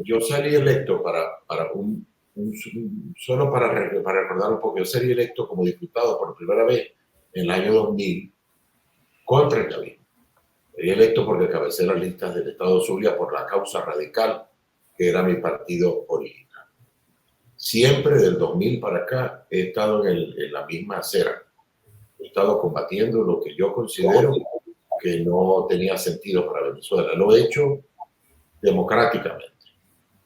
Yo salí electo solo para recordar un poco, yo salí electo como diputado por primera vez en el año 2000 contra el chavismo. Salí electo porque cabecé las listas del Estado Zulia por la Causa Radical, que era mi partido original. Siempre del 2000 para acá he estado en la misma acera. He estado combatiendo lo que yo considero que no tenía sentido para Venezuela. Lo he hecho democráticamente.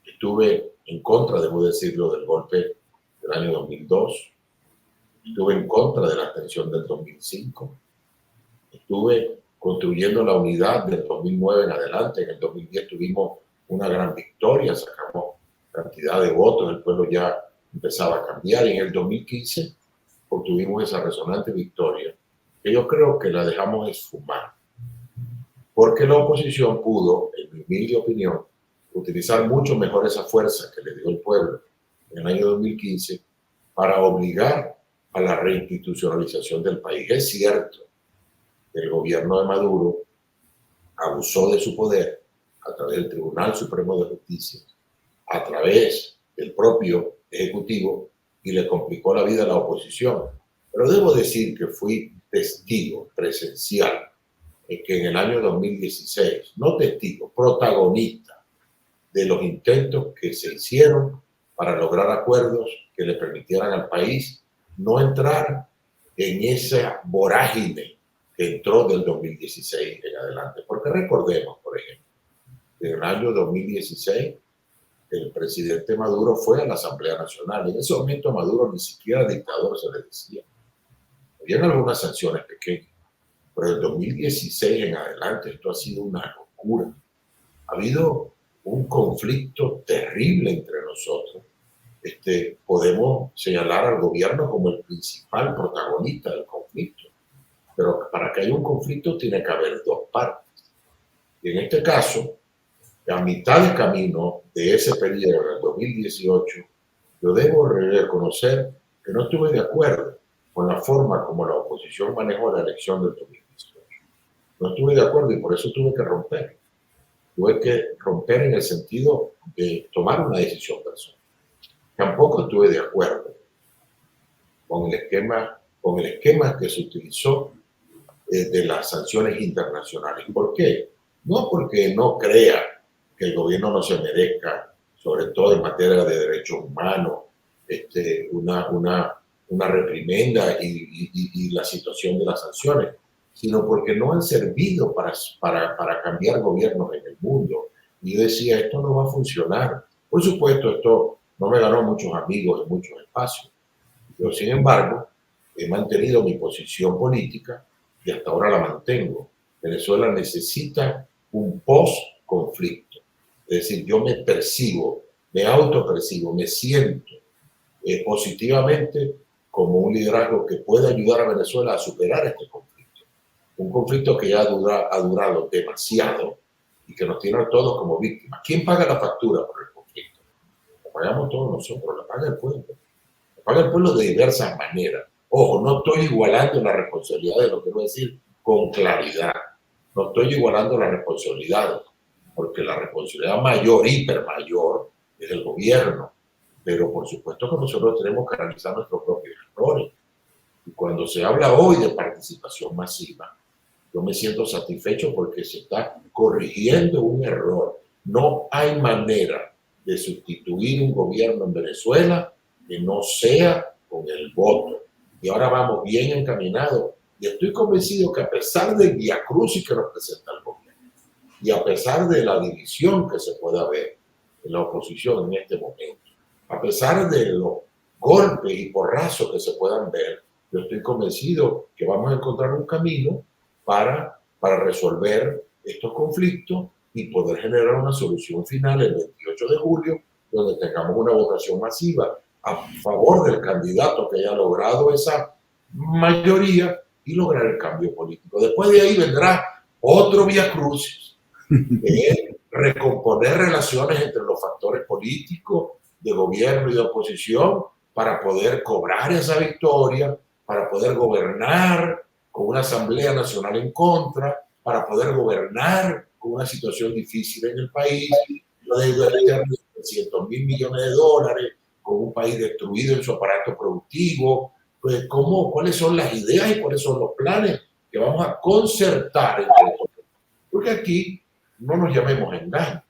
Estuve en contra, debo decirlo, del golpe del año 2002. Estuve en contra de la abstención del 2005. Estuve construyendo la unidad del 2009 en adelante. En el 2010 tuvimos una gran victoria, sacamos cantidad de votos, el pueblo ya empezaba a cambiar. Y en el 2015 obtuvimos esa resonante victoria, que yo creo que la dejamos esfumar. Porque la oposición pudo, en mi humilde opinión, utilizar mucho mejor esa fuerza que le dio el pueblo en el año 2015 para obligar a la reinstitucionalización del país. Es cierto que el gobierno de Maduro abusó de su poder a través del Tribunal Supremo de Justicia, a través del propio Ejecutivo, y le complicó la vida a la oposición. Pero debo decir que fui testigo presencial que en el año 2016, no testigo, protagonista de los intentos que se hicieron para lograr acuerdos que le permitieran al país no entrar en esa vorágine que entró del 2016 en adelante. Porque recordemos, por ejemplo, que en el año 2016 el presidente Maduro fue a la Asamblea Nacional. En ese momento Maduro ni siquiera dictador se le decía. Habían algunas sanciones pequeñas. Pero del 2016 en adelante esto ha sido una locura. Ha habido un conflicto terrible entre nosotros. Podemos señalar al gobierno como el principal protagonista del conflicto. Pero para que haya un conflicto tiene que haber dos partes. Y en este caso, a mitad de camino de ese periodo, en el 2018, yo debo reconocer que no estuve de acuerdo con la forma como la oposición manejó la elección del 2018. No estuve de acuerdo y por eso tuve que romper. Tuve que romper en el sentido de tomar una decisión personal. Tampoco estuve de acuerdo con el esquema que se utilizó de las sanciones internacionales. ¿Por qué? No porque no crea que el gobierno no se merezca, sobre todo en materia de derechos humanos, una reprimenda y la situación de las sanciones, sino porque no han servido para cambiar gobiernos en el mundo. Y yo decía, esto no va a funcionar. Por supuesto, esto no me ganó muchos amigos en muchos espacios. Yo, sin embargo, he mantenido mi posición política y hasta ahora la mantengo. Venezuela necesita un post-conflicto. Es decir, yo me percibo, me autopercibo, me siento positivamente como un liderazgo que puede ayudar a Venezuela a superar este conflicto. Un conflicto que ya ha durado demasiado y que nos tiene a todos como víctimas. ¿Quién paga la factura por el conflicto? La pagamos todos nosotros, la paga el pueblo. La paga el pueblo de diversas maneras. Ojo, no estoy igualando la responsabilidad de lo que voy a decir con claridad. No estoy igualando la responsabilidad, porque la responsabilidad mayor, hipermayor, es del gobierno. Pero por supuesto que nosotros tenemos que analizar nuestros propios errores. Y cuando se habla hoy de participación masiva, yo me siento satisfecho porque se está corrigiendo un error. No hay manera de sustituir un gobierno en Venezuela que no sea con el voto. Y ahora vamos bien encaminados. Y estoy convencido que a pesar del viacrucis que nos presenta el gobierno y a pesar de la división que se pueda ver en la oposición en este momento, a pesar de los golpes y porrazos que se puedan ver, yo estoy convencido que vamos a encontrar un camino para resolver estos conflictos y poder generar una solución final el 28 de julio, donde tengamos una votación masiva a favor del candidato que haya logrado esa mayoría y lograr el cambio político. Después de ahí vendrá otro viacrucis, recomponer relaciones entre los factores políticos, de gobierno y de oposición, para poder cobrar esa victoria, para poder gobernar con una Asamblea Nacional en contra, para poder gobernar con una situación difícil en el país. una deuda externa de 300.000 millones de dólares, con un país destruido en su aparato productivo. Pues, ¿cuáles son las ideas y cuáles son los planes que vamos a concertar entre todos? Porque aquí no nos llamemos engaño.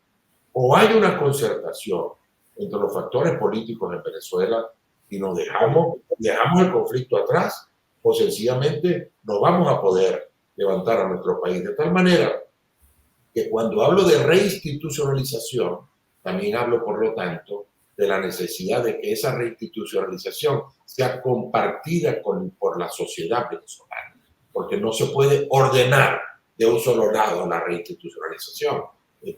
O hay una concertación entre los factores políticos en Venezuela y nos dejamos el conflicto atrás, o sencillamente no vamos a poder levantar a nuestro país de tal manera que cuando hablo de reinstitucionalización, también hablo, por lo tanto, de la necesidad de que esa reinstitucionalización sea compartida por la sociedad venezolana, porque no se puede ordenar de un solo lado la reinstitucionalización,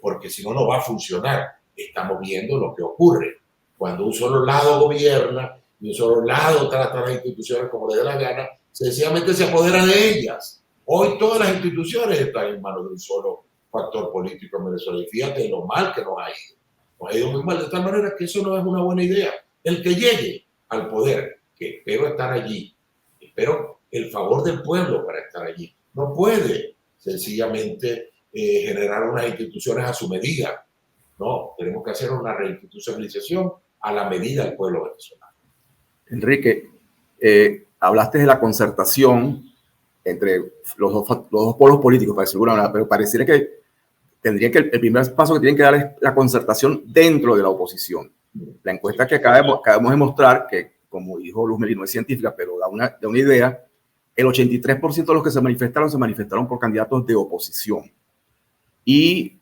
porque si no, no va a funcionar. Estamos viendo lo que ocurre cuando un solo lado gobierna y un solo lado trata a las instituciones como le dé la gana, sencillamente se apodera de ellas. Hoy todas las instituciones están en manos de un solo factor político en Venezuela. Y fíjate lo mal que nos ha ido. Nos ha ido muy mal, de tal manera que eso no es una buena idea. El que llegue al poder, que espero estar allí, espero el favor del pueblo para estar allí, no puede sencillamente generar unas instituciones a su medida. No, tenemos que hacer una reinstitucionalización a la medida del pueblo venezolano. Enrique, hablaste de la concertación entre los dos polos políticos, para decirlo de alguna manera, pero pareciera que tendría que el primer paso que tienen que dar es la concertación dentro de la oposición. La encuesta que acabamos de demostrar, que como dijo Luz Meli, no es científica, pero da una idea, el 83% de los que se manifestaron por candidatos de oposición. Y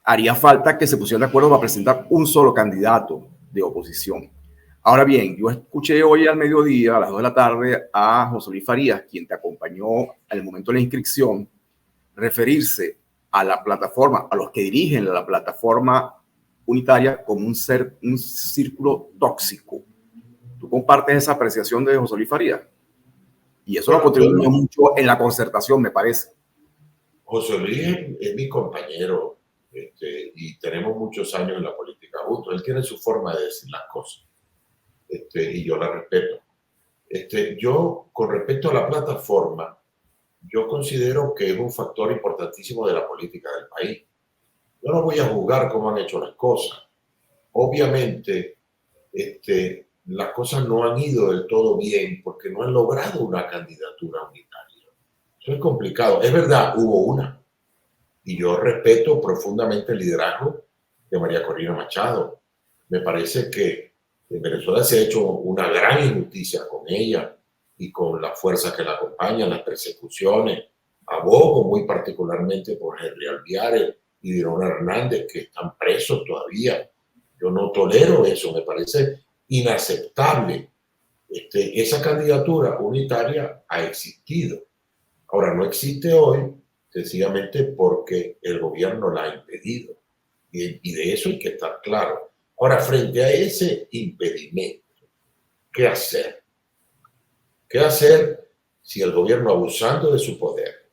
haría falta que se pusieran de acuerdo para presentar un solo candidato de oposición. Ahora bien, yo escuché hoy al mediodía, a las 2 de la tarde, a José Luis Farías, quien te acompañó en el momento de la inscripción, referirse a la plataforma, a los que dirigen la plataforma unitaria como un círculo tóxico. ¿Tú compartes esa apreciación de José Luis Farías? Y eso lo contribuyó mucho en la concertación, me parece. José Luis es mi compañero y tenemos muchos años en la política juntos. Él tiene su forma de decir las cosas y yo la respeto. Yo, con respecto a la plataforma, yo considero que es un factor importantísimo de la política del país. Yo no voy a juzgar cómo han hecho las cosas. Obviamente, las cosas no han ido del todo bien porque no han logrado una candidatura unitaria. Eso es complicado. Es verdad, hubo una. Y yo respeto profundamente el liderazgo de María Corina Machado. Me parece que en Venezuela se ha hecho una gran injusticia con ella y con las fuerzas que la acompañan, las persecuciones. Abogo muy particularmente por Henry Alviares y Dirona Hernández, que están presos todavía. Yo no tolero eso, me parece inaceptable. Esa candidatura unitaria ha existido. Ahora, no existe hoy sencillamente porque el gobierno la ha impedido. Y de eso hay que estar claro. Ahora, frente a ese impedimento, ¿qué hacer? ¿Qué hacer si el gobierno, abusando de su poder,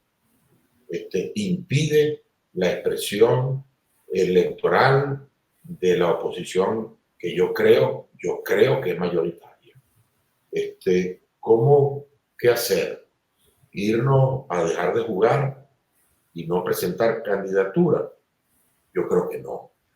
impide la expresión electoral de la oposición que yo creo que es mayoritaria? ¿Qué hacer? ¿Irnos a dejar de jugar y no presentar candidatura? Yo creo que no.